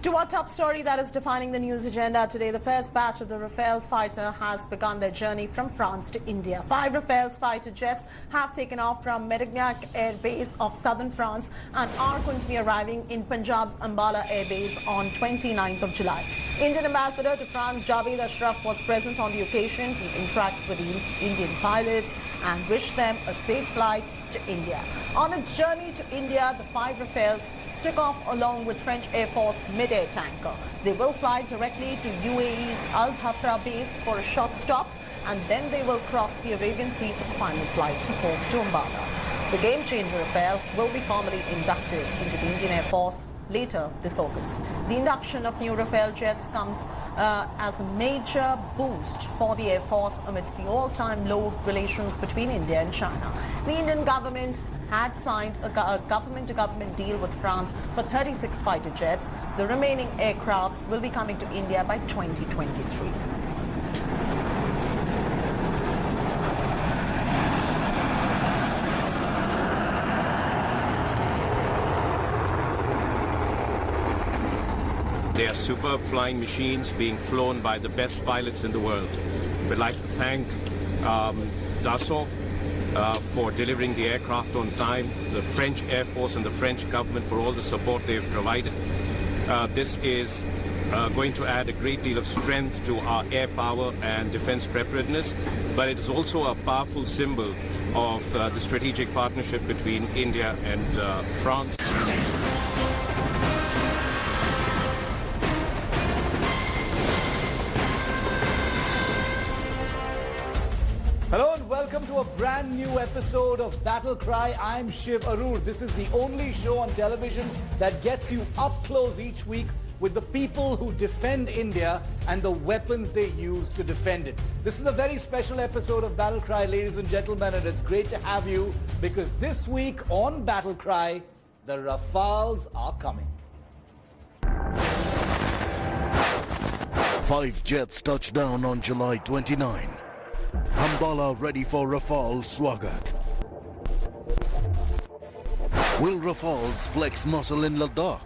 To our top story that is defining the news agenda today, the first batch of the Rafale fighter has begun their journey from France to India. 5 Rafale fighter jets have taken off from Ladakh Air Base of southern France and are going to be arriving in Punjab's Ambala Air Base on 29th of July. Indian ambassador to France, Javed Ashraf, was present on the occasion. He interacts with the Indian pilots and wished them a safe flight to India. On its journey to India, the 5 Rafales took off along with French Air Force mid-air tanker. They will fly directly to UAE's Al Dhafra base for a short stop, and then they will cross the Arabian Sea for the final flight to home to Ambala. The game-changer Rafale will be formally inducted into the Indian Air Force later this August. The induction of new Rafale jets comes as a major boost for the Air Force amidst the all-time low relations between India and China. The Indian government had signed a government-to-government deal with France for 36 fighter jets. The remaining aircrafts will be coming to India by 2023. They are superb flying machines being flown by the best pilots in the world. We'd like to thank Dassault for delivering the aircraft on time, the French Air Force and the French government for all the support they've provided. This is going to add a great deal of strength to our air power and defense preparedness, but it is also a powerful symbol of the strategic partnership between India and France. Hello and welcome to a brand new episode of Battle Cry. I'm Shiv Arur. This is the only show on television that gets you up close each week with the people who defend India and the weapons they use to defend it. This is a very special episode of Battle Cry, ladies and gentlemen, and it's great to have you because this week on Battle Cry, the Rafales are coming. 5 jets touched down on July 29. Ambala ready for Rafale Swagat. Will Rafales flex muscle in Ladakh?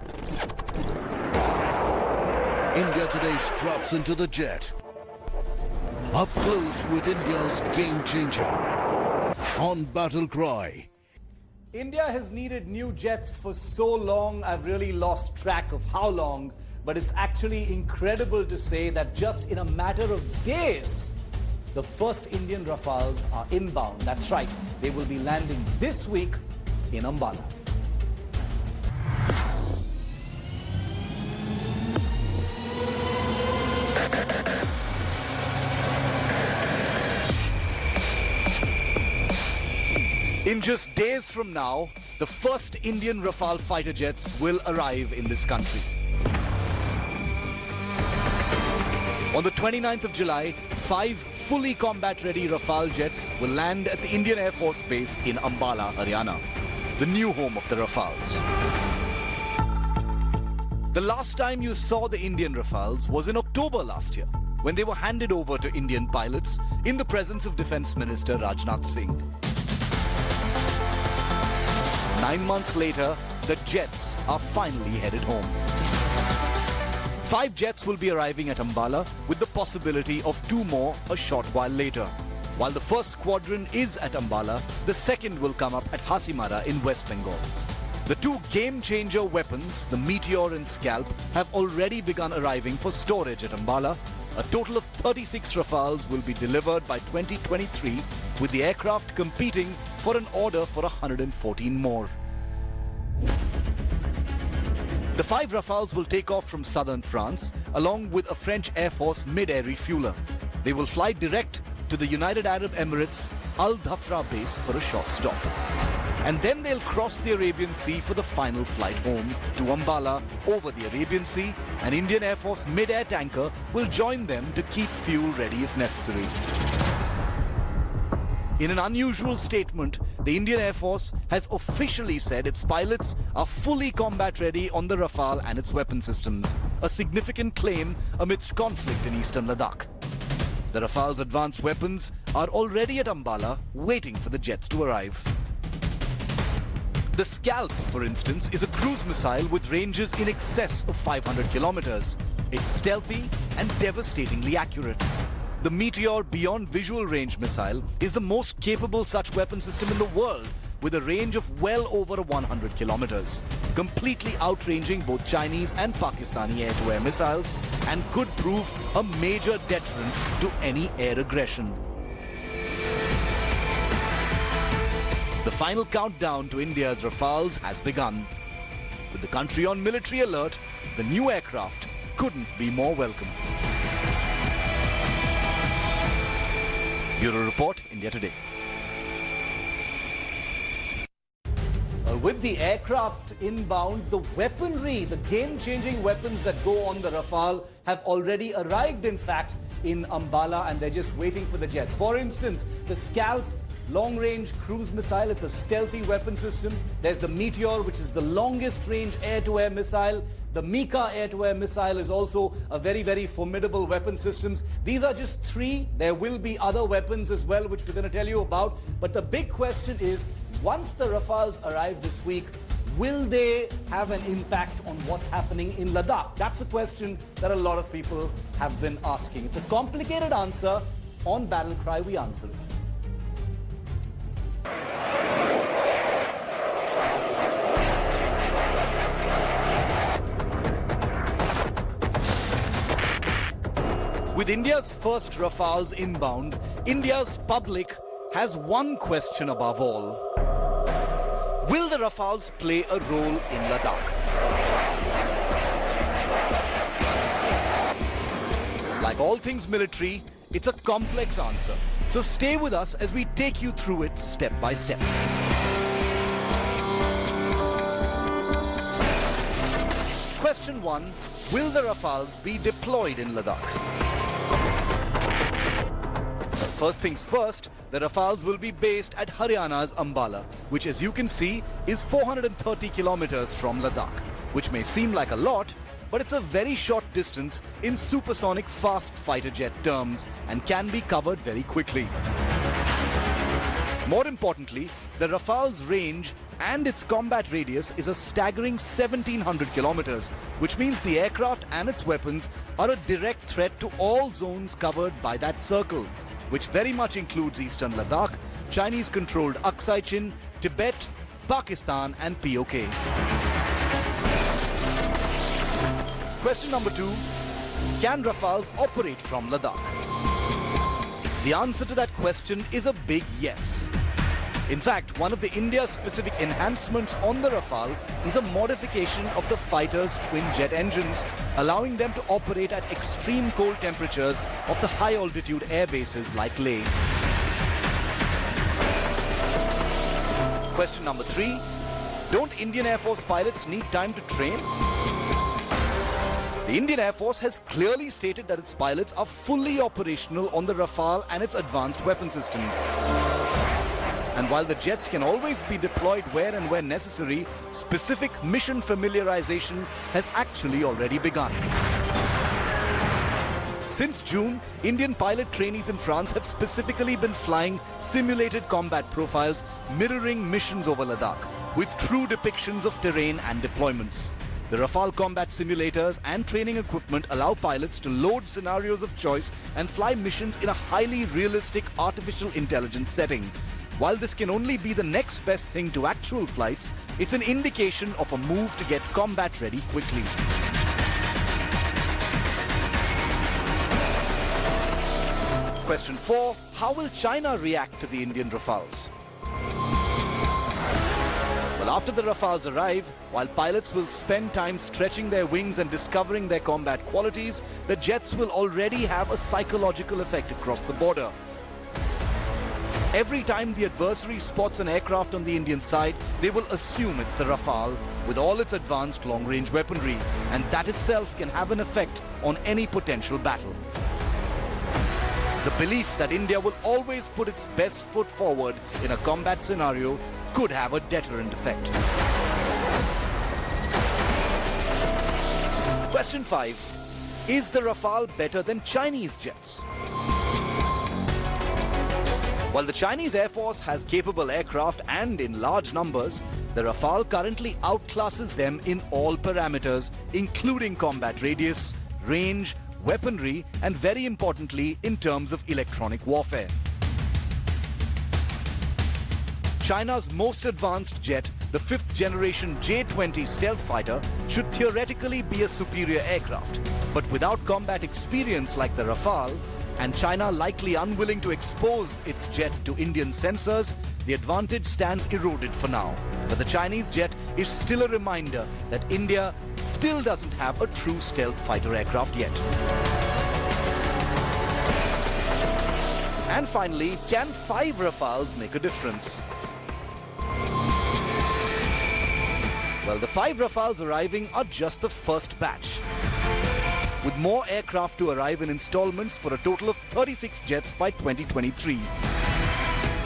India today straps into the jet. Up close with India's game changer. On Battle Cry. India has needed new jets for so long, I've really lost track of how long, but it's actually incredible to say that just in a matter of days, the first Indian Rafales are inbound. That's right, they will be landing this week in Ambala. In just days from now, the first Indian Rafale fighter jets will arrive in this country. On the 29th of July, 5 fully combat-ready Rafale jets will land at the Indian Air Force Base in Ambala, Haryana, the new home of the Rafales. The last time you saw the Indian Rafales was in October last year, when they were handed over to Indian pilots in the presence of Defence Minister Rajnath Singh. 9 months later, the jets are finally headed home. 5 jets will be arriving at Ambala with the possibility of 2 more a short while later. While the first squadron is at Ambala, the second will come up at Hasimara in West Bengal. The 2 game-changer weapons, the Meteor and Scalp, have already begun arriving for storage at Ambala. A total of 36 Rafales will be delivered by 2023, with the aircraft competing for an order for 114 more. The 5 Rafales will take off from southern France, along with a French Air Force mid-air refueler. They will fly direct to the United Arab Emirates Al Dhafra base for a short stop. And then they'll cross the Arabian Sea for the final flight home to Ambala over the Arabian Sea. An Indian Air Force mid-air tanker will join them to keep fuel ready if necessary. In an unusual statement, the Indian Air Force has officially said its pilots are fully combat ready on the Rafale and its weapon systems, a significant claim amidst conflict in eastern Ladakh. The Rafale's advanced weapons are already at Ambala, waiting for the jets to arrive. The Scalp, for instance, is a cruise missile with ranges in excess of 500 kilometers. It's stealthy and devastatingly accurate. The Meteor Beyond Visual Range missile is the most capable such weapon system in the world, with a range of well over 100 kilometers, completely outranging both Chinese and Pakistani air-to-air missiles, and could prove a major deterrent to any air aggression. The final countdown to India's Rafales has begun. With the country on military alert, the new aircraft couldn't be more welcome. Bureau Report, India Today. With the aircraft inbound, the weaponry, the game-changing weapons that go on the Rafale have already arrived, in fact, in Ambala, and they're just waiting for the jets. For instance, the Scalp long-range cruise missile, it's a stealthy weapon system. There's the Meteor, which is the longest-range air-to-air missile. The Mika air-to-air missile is also a very, very formidable weapon systems. These are just three. There will be other weapons as well, which we're going to tell you about. But the big question is, once the Rafales arrive this week, will they have an impact on what's happening in Ladakh? That's a question that a lot of people have been asking. It's a complicated answer. On Battle Cry, we answer it. With India's first Rafales inbound, India's public has one question above all. Will the Rafales play a role in Ladakh? Like all things military, it's a complex answer. So stay with us as we take you through it step by step. Question 1. Will the Rafales be deployed in Ladakh? First things first, the Rafales will be based at Haryana's Ambala, which, as you can see, is 430 kilometers from Ladakh, which may seem like a lot, but it's a very short distance in supersonic fast fighter jet terms and can be covered very quickly. More importantly, the Rafale's range and its combat radius is a staggering 1700 kilometers, which means the aircraft and its weapons are a direct threat to all zones covered by that circle, which very much includes eastern Ladakh, Chinese-controlled Aksai Chin, Tibet, Pakistan and POK. Question number 2. Can Rafales operate from Ladakh? The answer to that question is a big yes. In fact, one of the India-specific enhancements on the Rafale is a modification of the fighter's twin-jet engines, allowing them to operate at extreme cold temperatures of the high-altitude air bases like Leh. Question number 3. Don't Indian Air Force pilots need time to train? The Indian Air Force has clearly stated that its pilots are fully operational on the Rafale and its advanced weapon systems. And while the jets can always be deployed where and when necessary, specific mission familiarization has actually already begun. Since June, Indian pilot trainees in France have specifically been flying simulated combat profiles mirroring missions over Ladakh, with true depictions of terrain and deployments. The Rafale combat simulators and training equipment allow pilots to load scenarios of choice and fly missions in a highly realistic artificial intelligence setting. While this can only be the next best thing to actual flights, it's an indication of a move to get combat ready quickly. Question 4. How will China react to the Indian Rafales? Well, after the Rafales arrive, while pilots will spend time stretching their wings and discovering their combat qualities, the jets will already have a psychological effect across the border. Every time the adversary spots an aircraft on the Indian side, they will assume it's the Rafale with all its advanced long-range weaponry, and that itself can have an effect on any potential battle. The belief that India will always put its best foot forward in a combat scenario could have a deterrent effect. Question 5. Is the Rafale better than Chinese jets? While the Chinese Air Force has capable aircraft and in large numbers, The Rafale currently outclasses them in all parameters, including combat radius, range, weaponry, and very importantly, in terms of electronic warfare. China's most advanced jet, the 5th generation J-20 stealth fighter, should theoretically be a superior aircraft. But without combat experience like the Rafale, and China likely unwilling to expose its jet to Indian sensors, the advantage stands eroded for now. But the Chinese jet is still a reminder that India still doesn't have a true stealth fighter aircraft yet. And finally, can 5 Rafales make a difference? Well, the 5 Rafales arriving are just the first batch, with more aircraft to arrive in installments for a total of 36 jets by 2023.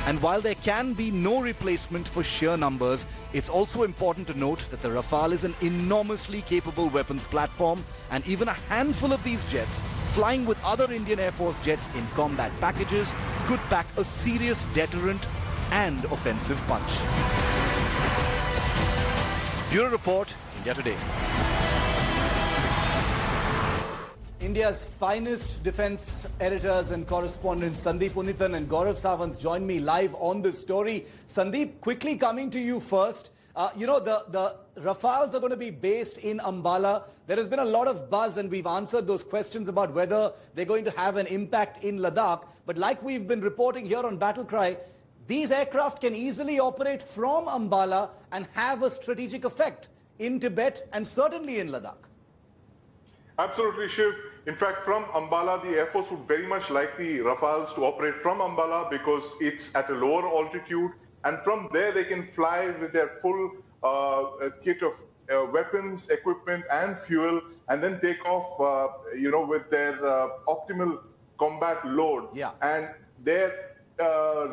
And while there can be no replacement for sheer numbers, it's also important to note that the Rafale is an enormously capable weapons platform, and even a handful of these jets, flying with other Indian Air Force jets in combat packages, could pack a serious deterrent and offensive punch. Bureau Report, India Today. India's finest defense editors and correspondents Sandeep Unithan and Gaurav Sawant join me live on this story. Sandeep, quickly coming to you first. The Rafales are going to be based in Ambala. There has been a lot of buzz, and we've answered those questions about whether they're going to have an impact in Ladakh. But like we've been reporting here on Battle Cry, these aircraft can easily operate from Ambala and have a strategic effect in Tibet and certainly in Ladakh. Absolutely, Shiv. In fact, from Ambala, the Air Force would very much like the Rafales to operate from Ambala because it's at a lower altitude. And from there, they can fly with their full kit of weapons, equipment, and fuel, and then take off, with their optimal combat load. Yeah. And their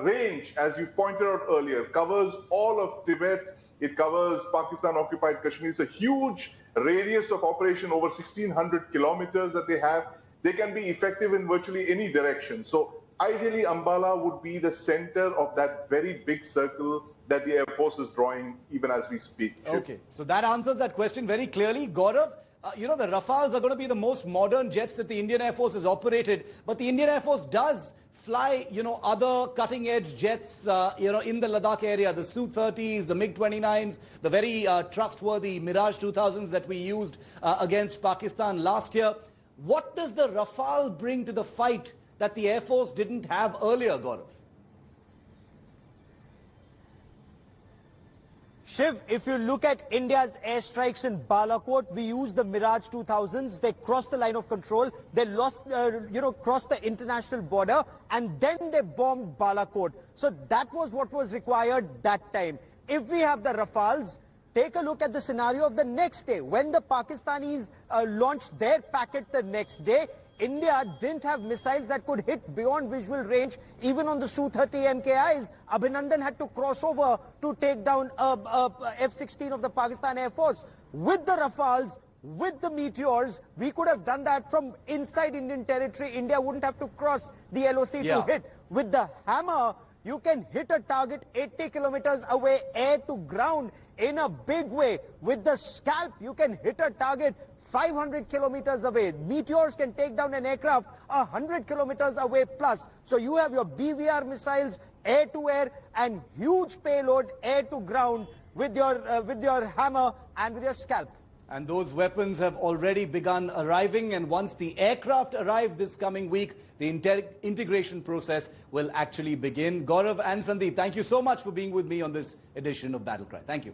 range, as you pointed out earlier, covers all of Tibet. It covers Pakistan-occupied Kashmir. It's a huge radius of operation, over 1,600 kilometers that they have. They can be effective in virtually any direction. So ideally, Ambala would be the center of that very big circle that the Air Force is drawing even as we speak. Okay, so that answers that question very clearly. Gaurav, the Rafales are going to be the most modern jets that the Indian Air Force has operated, but the Indian Air Force does fly, other cutting-edge jets, in the Ladakh area, the Su-30s, the MiG-29s, the very trustworthy Mirage 2000s that we used against Pakistan last year. What does the Rafale bring to the fight that the Air Force didn't have earlier, Gaurav? Shiv, if you look at India's airstrikes in Balakot, we used the Mirage 2000s. They crossed the line of control. They lost, crossed the international border, and then they bombed Balakot. So that was what was required that time. If we have the Rafales, take a look at the scenario of the next day. When the Pakistanis launched their packet the next day, India didn't have missiles that could hit beyond visual range. Even on the Su-30 MKIs, Abhinandan had to cross over to take down F-16 of the Pakistan Air Force. With the Rafales, with the Meteors, we could have done that from inside Indian territory. India wouldn't have to cross the LOC to hit. With the Hammer, you can hit a target 80 kilometers away, air to ground, in a big way. With the Scalp, you can hit a target 500 kilometers away. Meteors can take down an aircraft 100 kilometers away plus. So you have your BVR missiles, air to air, and huge payload, air to ground, with your Hammer and with your Scalp. And those weapons have already begun arriving, and once the aircraft arrive this coming week, the integration process will actually begin. Gaurav and Sandeep, thank you so much for being with me on this edition of Battle Cry. Thank you.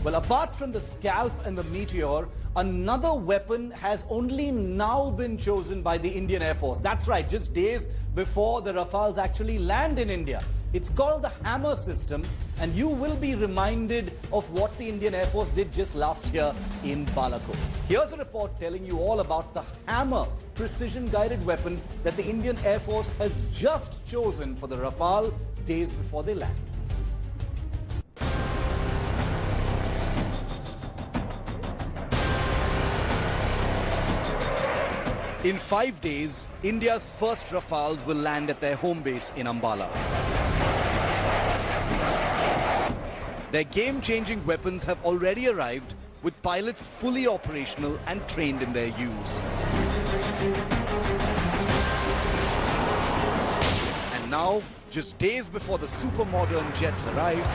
Well, apart from the Scalp and the Meteor, another weapon has only now been chosen by the Indian Air Force. That's right, just days before the Rafales actually land in India. It's called the Hammer system, and you will be reminded of what the Indian Air Force did just last year in Balakot. Here's a report telling you all about the Hammer precision-guided weapon that the Indian Air Force has just chosen for the Rafale days before they land. In 5 days, India's first Rafales will land at their home base in Ambala. Their game-changing weapons have already arrived, with pilots fully operational and trained in their use. And now, just days before the super-modern jets arrive,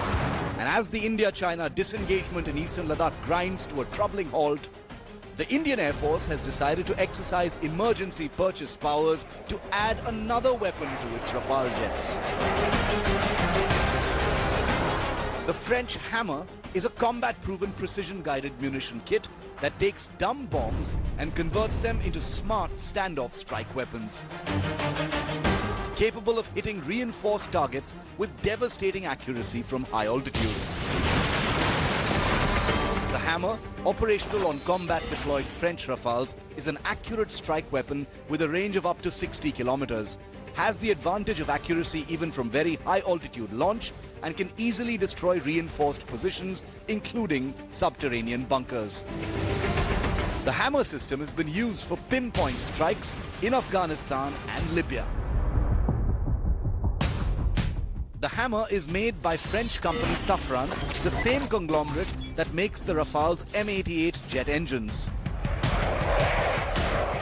and as the India-China disengagement in eastern Ladakh grinds to a troubling halt, the Indian Air Force has decided to exercise emergency purchase powers to add another weapon to its Rafale jets. The French Hammer is a combat-proven precision-guided munition kit that takes dumb bombs and converts them into smart standoff strike weapons, capable of hitting reinforced targets with devastating accuracy from high altitudes. The Hammer, operational on combat-deployed French Rafales, is an accurate strike weapon with a range of up to 60 kilometers, has the advantage of accuracy even from very high-altitude launch, and can easily destroy reinforced positions, including subterranean bunkers. The Hammer system has been used for pinpoint strikes in Afghanistan and Libya. The Hammer is made by French company Safran, the same conglomerate that makes the Rafale's M88 jet engines.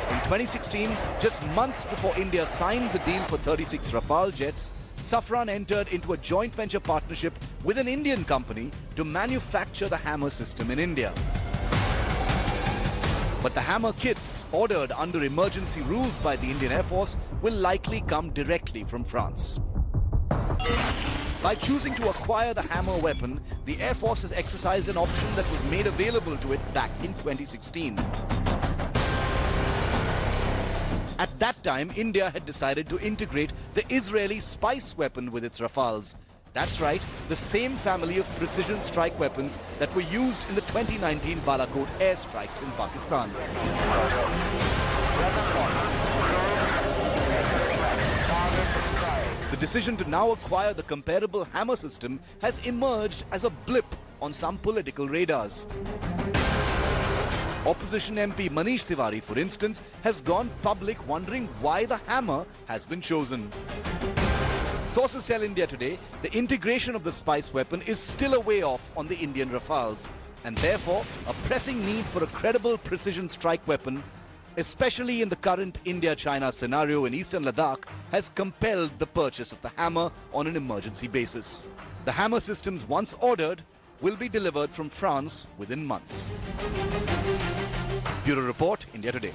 In 2016, just months before India signed the deal for 36 Rafale jets, Safran entered into a joint venture partnership with an Indian company to manufacture the Hammer system in India. But the Hammer kits, ordered under emergency rules by the Indian Air Force, will likely come directly from France. By choosing to acquire the Hammer weapon, the Air Force has exercised an option that was made available to it back in 2016. At that time, India had decided to integrate the Israeli Spice weapon with its Rafales. That's right, the same family of precision strike weapons that were used in the 2019 Balakot airstrikes in Pakistan. The decision to now acquire the comparable Hammer system has emerged as a blip on some political radars. Opposition MP Manish Tiwari, for instance, has gone public wondering why the Hammer has been chosen. Sources tell India Today the integration of the Spice weapon is still a way off on the Indian Rafales, and therefore a pressing need for a credible precision strike weapon, especially in the current India-China scenario in eastern Ladakh, has compelled the purchase of the Hammer on an emergency basis. The Hammer systems, once ordered, will be delivered from France within months. Bureau Report, India Today.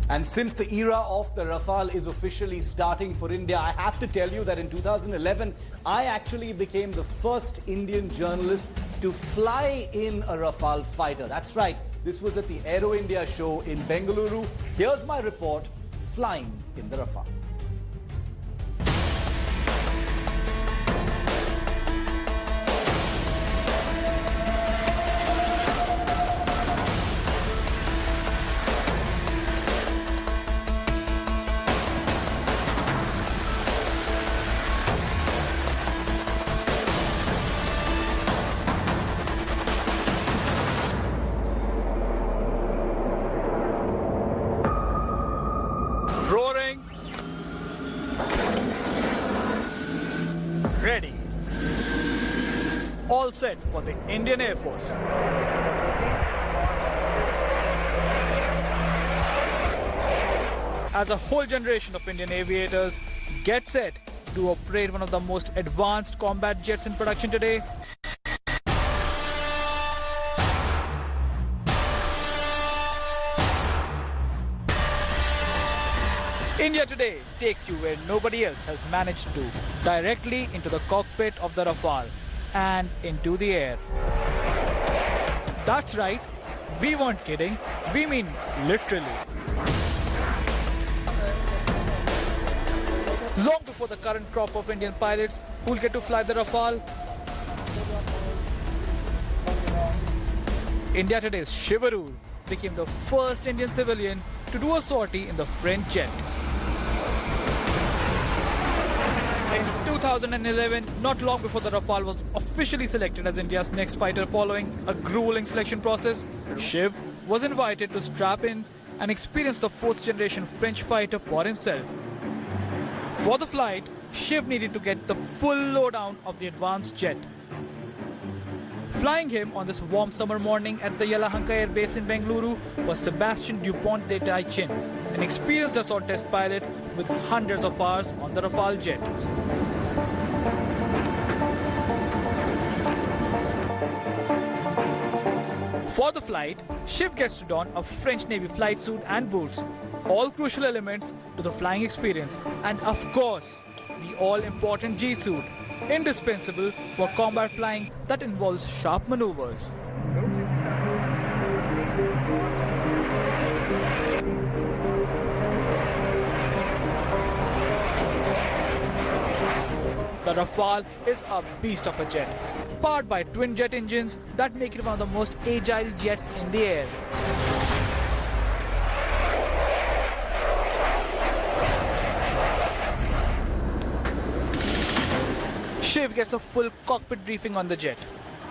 And since the era of the Rafale is officially starting for India, I have to tell you that in 2011, I actually became the first Indian journalist to fly in a Rafale fighter. That's right, this was at the Aero India show in Bengaluru. Here's my report, flying in the Rafale. Roaring. Ready. All set for the Indian Air Force. As a whole generation of Indian aviators get set to operate one of the most advanced combat jets in production today, India Today takes you where nobody else has managed to, directly into the cockpit of the Rafale and into the air. That's right, we weren't kidding, we mean literally. Long before the current crop of Indian pilots who'll get to fly the Rafale, India Today's Shivarur became the first Indian civilian to do a sortie in the French jet. In 2011, not long before the Rafale was officially selected as India's next fighter following a grueling selection process, Shiv was invited to strap in and experience the fourth-generation French fighter for himself. For the flight, Shiv needed to get the full lowdown of the advanced jet. Flying him on this warm summer morning at the Yelahanka Air Base in Bengaluru was Sebastian Dupont de Taichin, an experienced assault test pilot with hundreds of hours on the Rafale jet. For the flight, Shiv gets to don a French Navy flight suit and boots, all crucial elements to the flying experience, and of course, the all-important G-suit, indispensable for combat flying that involves sharp maneuvers. The Rafale is a beast of a jet, powered by twin jet engines that make it one of the most agile jets in the air. Shiv gets a full cockpit briefing on the jet,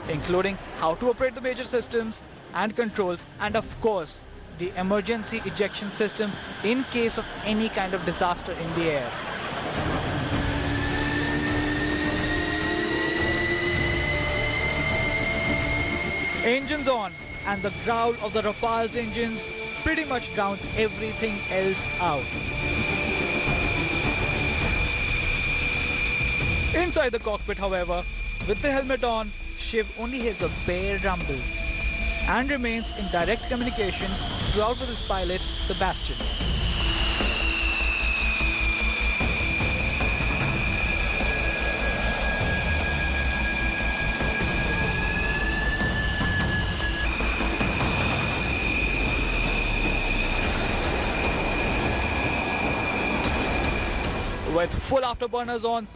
including how to operate the major systems and controls, and of course, the emergency ejection system in case of any kind of disaster in the air. Engines on, and the growl of the Rafale's engines pretty much drowns everything else out. Inside the cockpit, however, with the helmet on, Shiv only hears a bare rumble and remains in direct communication throughout with his pilot, Sebastian. With full afterburners on,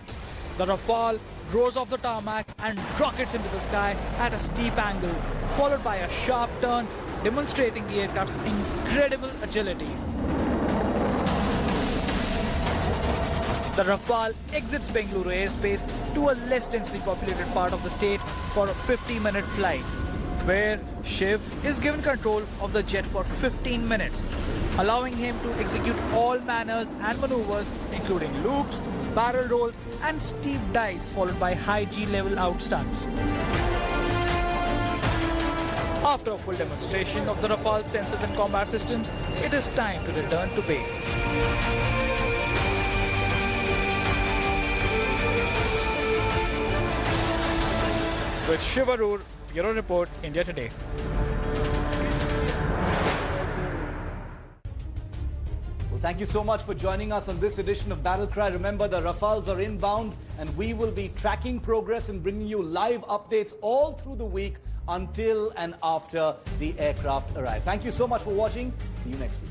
the Rafale roars off the tarmac and rockets into the sky at a steep angle, followed by a sharp turn, demonstrating the aircraft's incredible agility. The Rafale exits Bengaluru airspace to a less densely populated part of the state for a 50-minute flight, where Shiv is given control of the jet for 15 minutes, allowing him to execute all manners and maneuvers, including loops, barrel rolls, and steep dives, followed by high G-level out stunts. After a full demonstration of the Rafale sensors and combat systems, it is time to return to base. With Shiv Arur, Bureau Report, India Today. Well, thank you so much for joining us on this edition of Battle Cry. Remember, the Rafales are inbound and we will be tracking progress and bringing you live updates all through the week until and after the aircraft arrive. Thank you so much for watching. See you next week.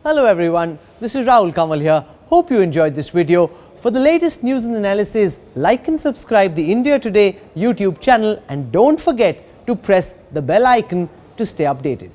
Hello everyone, this is Rahul Kamal here. Hope you enjoyed this video. For the latest news and analysis, like and subscribe the India Today YouTube channel and don't forget to press the bell icon to stay updated.